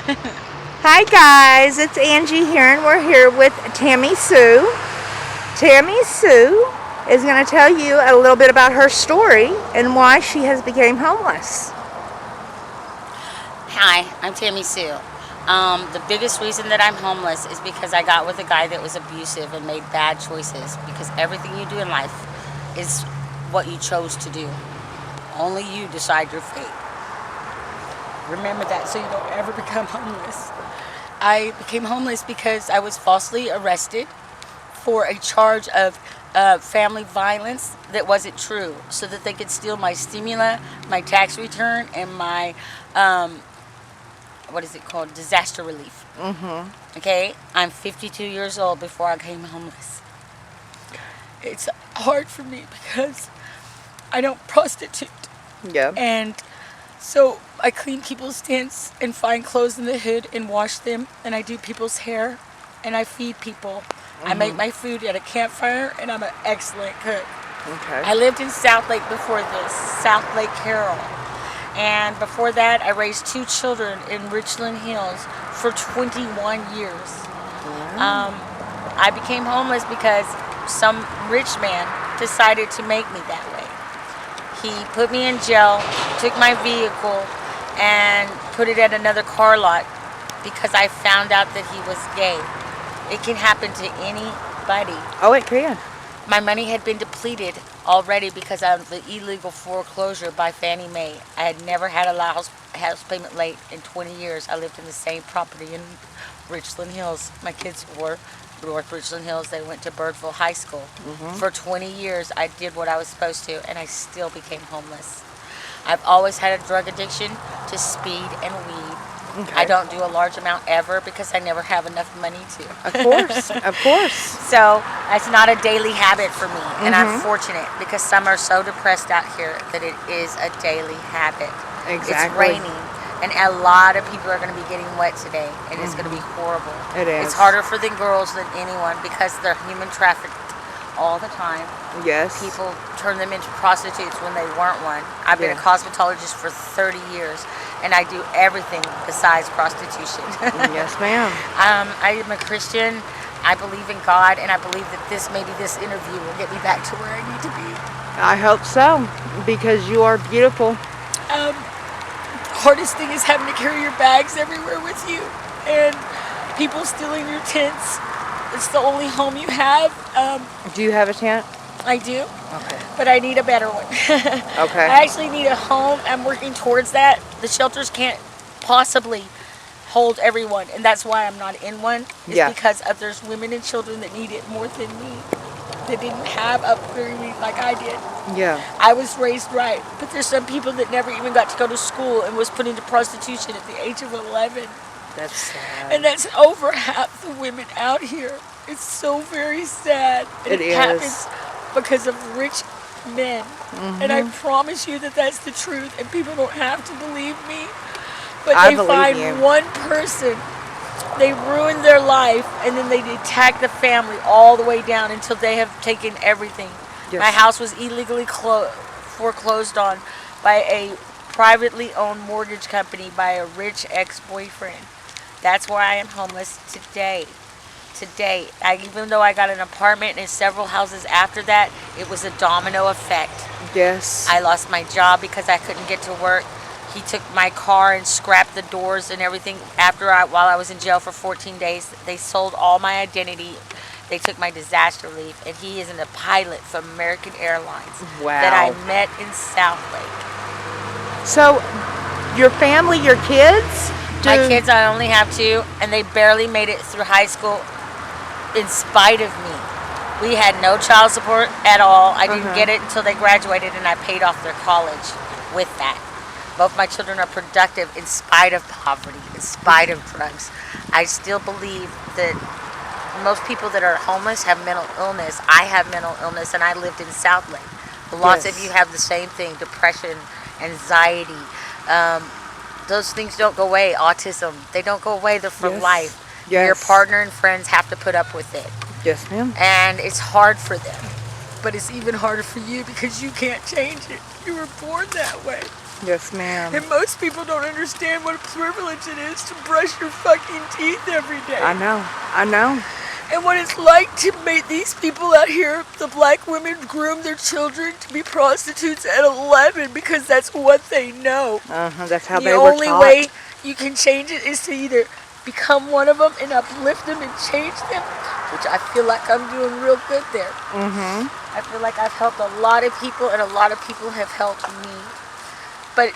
Hi guys, it's Angie here and we're here with Tammy Sue. Tammy Sue is going to tell you a little bit about her story and why she has become homeless. Hi, I'm Tammy Sue. The biggest reason that I'm homeless is because I got with a guy that was abusive and made bad choices. Because everything you do in life is what you chose to do. Only you decide your fate. Remember that so you don't ever become homeless. I became homeless because I was falsely arrested for a charge of family violence that wasn't true, so that they could steal my stimula, my tax return, and my what is it called? Disaster relief. Okay, I'm 52 years old before I became homeless. It's hard for me because I don't prostitute. Yeah. And so I clean people's tents and find clothes in the hood and wash them, and I do people's hair and I feed people. I make my food at a campfire, and I'm an excellent cook. Okay. I lived in South Lake before this, South Lake Carroll. And before that, I raised 2 children in Richland Hills for 21 years. I became homeless because some rich man decided to make me that way. He put me in jail, took my vehicle, and put it at another car lot because I found out that he was gay. It can happen to anybody. Oh, it can. My money had been depleted already because of the illegal foreclosure by Fannie Mae. I had never had a house payment late in 20 years. I lived in the same property in Richland Hills. My kids were North Richland Hills. They went to Birdville High School. For 20 years, I did what I was supposed to, and I still became homeless. I've always had a drug addiction to speed and weed. Okay. I don't do a large amount ever because I never have enough money to. Of course, of course. So it's not a daily habit for me, and I'm fortunate because some are so depressed out here that it is a daily habit. Exactly. It's raining, and a lot of people are going to be getting wet today, and it's going to be horrible. It is. It's harder for the girls than anyone because they're human trafficked all the time. Yes. People turn them into prostitutes when they weren't one. I've been a cosmetologist for 30 years, and I do everything besides prostitution. Yes, ma'am. I am a Christian. I believe in God, and I believe that maybe this interview will get me back to where I need to be. I hope so, because you are beautiful. Hardest thing is having to carry your bags everywhere with you, and people stealing your tents. It's the only home you have. Do you have a tent? I do. Okay. But I need a better one. Okay. I actually need a home. I'm working towards that. The shelters can't possibly hold everyone, and that's why I'm not in one. It's because there's women and children that need it more than me. That didn't have upbringing like I did. Yeah. I was raised right, but there's some people that never even got to go to school and was put into prostitution at the age of 11. That's sad. And that's over half the women out here. It's so very sad. It is. Happens because of rich men. And I promise you that that's the truth, and people don't have to believe me. But I they believe find you. one person, they ruin their life, and then they attack the family all the way down until they have taken everything. Yes. My house was illegally foreclosed on by a privately owned mortgage company by a rich ex-boyfriend. That's why I am homeless today. Even though I got an apartment and several houses after that, it was a domino effect. Yes. I lost my job because I couldn't get to work. He took my car and scrapped the doors and everything while I was in jail for 14 days. They sold all my identity. They took my disaster relief, and he isn't a pilot from American Airlines that I met in South Lake. So, your family, your kids? My kids, I only have 2, and they barely made it through high school in spite of me. We had no child support at all. I didn't get it until they graduated, and I paid off their college with that. Both my children are productive in spite of poverty, in spite of drugs. I still believe that most people that are homeless have mental illness. I have mental illness, and I lived in South Lake. Lots of you have the same thing: depression, anxiety. Those things don't go away. Autism, they don't go away. They're for life. Your partner and friends have to put up with it. Yes, ma'am. And it's hard for them. But it's even harder for you because you can't change it. You were born that way. Yes, ma'am. And most people don't understand what a privilege it is to brush your fucking teeth every day. I know. I know. And what it's like to make these people out here, the black women, groom their children to be prostitutes at 11 because that's what they know. That's how The they were only taught. way you can change it is to either become one of them and uplift them and change them, which I feel like I'm doing real good there. I feel like I've helped a lot of people and a lot of people have helped me. But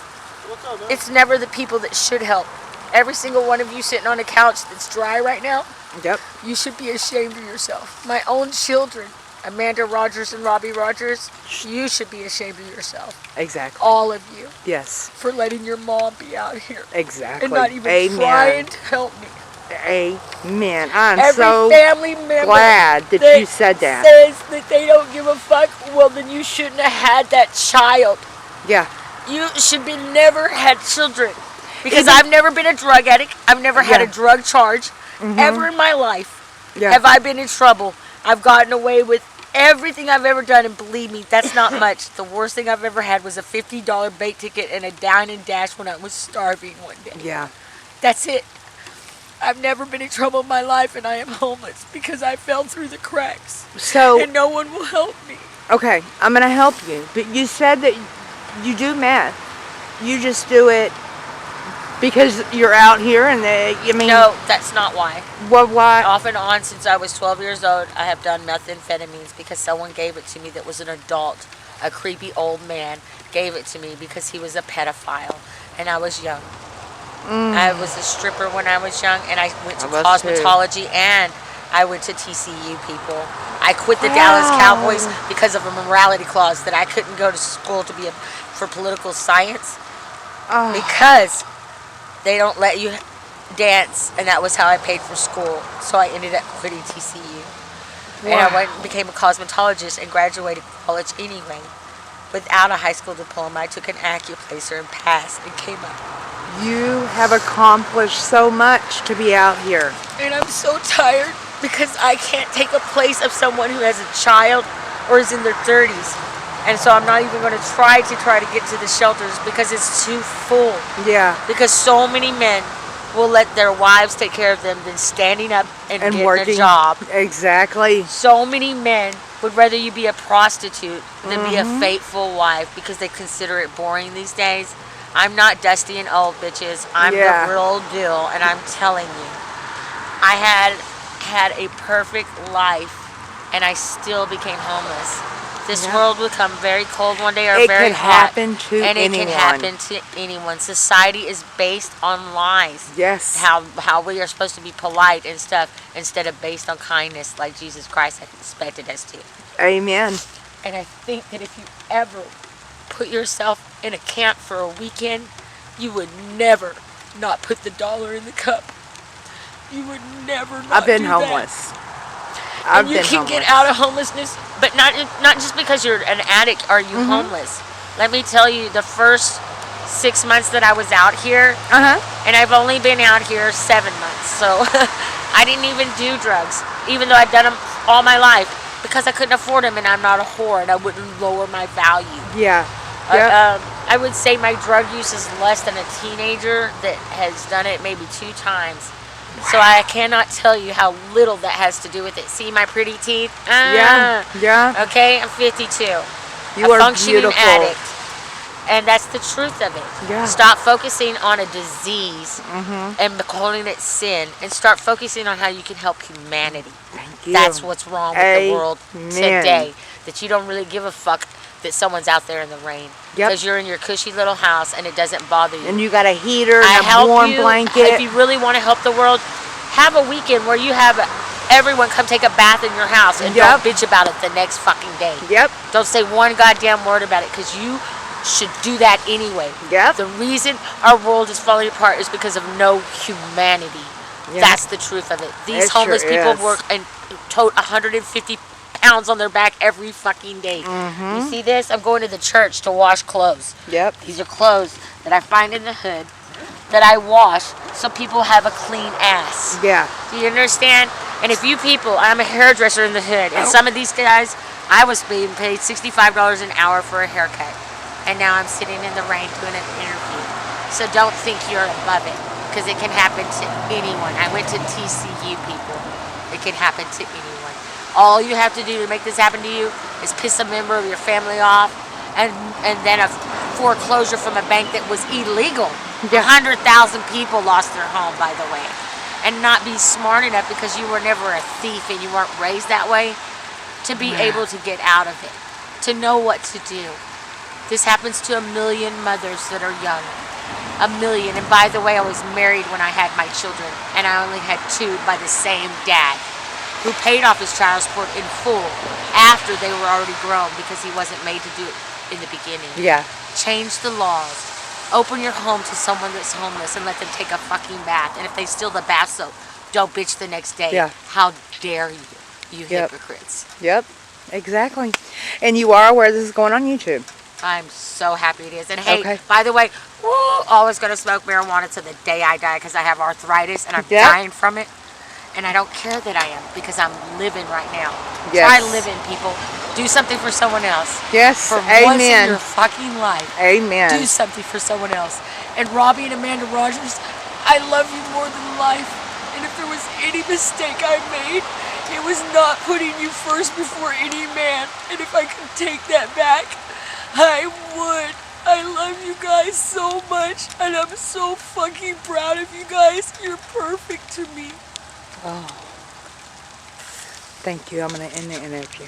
it's never the people that should help. Every single one of you sitting on a couch that's dry right now, Yep. you should be ashamed of yourself. My own children, Amanda Rogers and Robbie Rogers, you should be ashamed of yourself. Exactly. All of you. Yes. For letting your mom be out here. Exactly. And not even Amen. trying to help me. Amen. I'm Every so family member glad that you said that. says that they don't give a fuck, well then you shouldn't have had that child. Yeah. You should be never had children. Because Even- I've never been a drug addict. I've never had a drug charge. Ever in my life. Yeah. Have I been in trouble. I've gotten away with everything I've ever done, and believe me, that's not much. The worst thing I've ever had was a $50 bait ticket and a dine and dash when I was starving one day. Yeah. That's it. I've never been in trouble in my life, and I am homeless because I fell through the cracks. So, And no one will help me. okay, I'm going to help you. But you said that you do meth. You just do it because you're out here and No, that's not why. why? Off and on since I was 12 years old, I have done methamphetamines because someone gave it to me that was an adult. A creepy old man gave it to me because he was a pedophile and I was young. I was a stripper when I was young, and I went to I was cosmetology and I went to TCU, people. I quit the Dallas Cowboys because of a morality clause that I couldn't go to school to be for political science because they don't let you dance, and that was how I paid for school. So I ended up quitting TCU. And I went and became a cosmetologist and graduated college anyway. Without a high school diploma, I took an acuplacer and passed and came up. You have accomplished so much to be out here. And I'm so tired because I can't take a place of someone who has a child or is in their 30s. And so I'm not even going to try to get to the shelters because it's too full. Yeah. Because so many men will let their wives take care of them than standing up and getting working a job. Exactly. So many men would rather you be a prostitute than be a faithful wife because they consider it boring these days. I'm not dusty and old, bitches. I'm the real deal, and I'm telling you. I had a perfect life, and I still became homeless. This world will come very cold one day or very hot. It can happen to and anyone. it can happen to anyone. Society is based on lies. Yes. How we are supposed to be polite and stuff instead of based on kindness like Jesus Christ expected us to. Amen. And I think that if you ever put yourself in a camp for a weekend, you would never not put the dollar in the cup. You would never not I've been do homeless. That. I've And you been can homeless. get out of homelessness, but not just because you're an addict are you homeless. Let me tell you, the first 6 months that I was out here, and I've only been out here 7 months, so I didn't even do drugs, even though I'd done them all my life, because I couldn't afford them, and I'm not a whore, and I wouldn't lower my value. Yeah. Yep. I would say my drug use is less than a teenager that has done it maybe 2 times. So I cannot tell you how little that has to do with it. See my pretty teeth? Yeah. Okay, I'm 52. You a are functioning beautiful. addict. And that's the truth of it. Yeah. Stop focusing on a disease and calling it sin, and start focusing on how you can help humanity. Thank you. That's what's wrong with the world Amen. today. That you don't really give a fuck that someone's out there in the rain. Yep. Because you're in your cushy little house and it doesn't bother you. And you got a heater I and a help warm you. blanket. If you really want to help the world, have a weekend where you have everyone come take a bath in your house and don't bitch about it the next fucking day. Yep. Don't say one goddamn word about it because you should do that anyway. Yep. The reason our world is falling apart is because of no humanity. Yeah. That's the truth of it. These It homeless sure people is. work and tote 150 pounds on their back every fucking day. You see this? I'm going to the church to wash clothes. Yep. These are clothes that I find in the hood that I wash so people have a clean ass. Yeah. Do you understand? And if you people, I'm a hairdresser in the hood, and some of these guys, I was being paid $65 an hour for a haircut. and now I'm sitting in the rain doing an interview. So don't think you're above it, because it can happen to anyone. I went to TCU, people. It can happen to anyone. All you have to do to make this happen to you is piss a member of your family off, and then a foreclosure from a bank that was illegal. Yeah. 100,000 people lost their home, by the way. And not be smart enough, because you were never a thief and you weren't raised that way, to be able to get out of it, to know what to do. This happens to 1 million mothers that are young. 1 million. And by the way, I was married when I had my children, and I only had 2 by the same dad, who paid off his child support in full after they were already grown, because he wasn't made to do it in the beginning. Yeah. Change the laws. Open your home to someone that's homeless and let them take a fucking bath. And if they steal the bath soap, don't bitch the next day. Yeah. How dare you hypocrites. Yep, exactly. And you are aware this is going on YouTube. I'm so happy it is. And hey, Okay. by the way, always going to smoke marijuana to the day I die, because I have arthritis and I'm Yep. dying from it. And I don't care that I am, because I'm living right now. Yes. Try living, people. Do something for someone else. Yes, For once in amen. your fucking life. Amen. Do something for someone else. And Robbie and Amanda Rogers, I love you more than life. And if there was any mistake I made, it was not putting you first before any man. And if I could take that back, I would. I love you guys so much. And I'm so fucking proud of you guys. You're perfect to me. Oh. Thank you. I'm going to end the interview.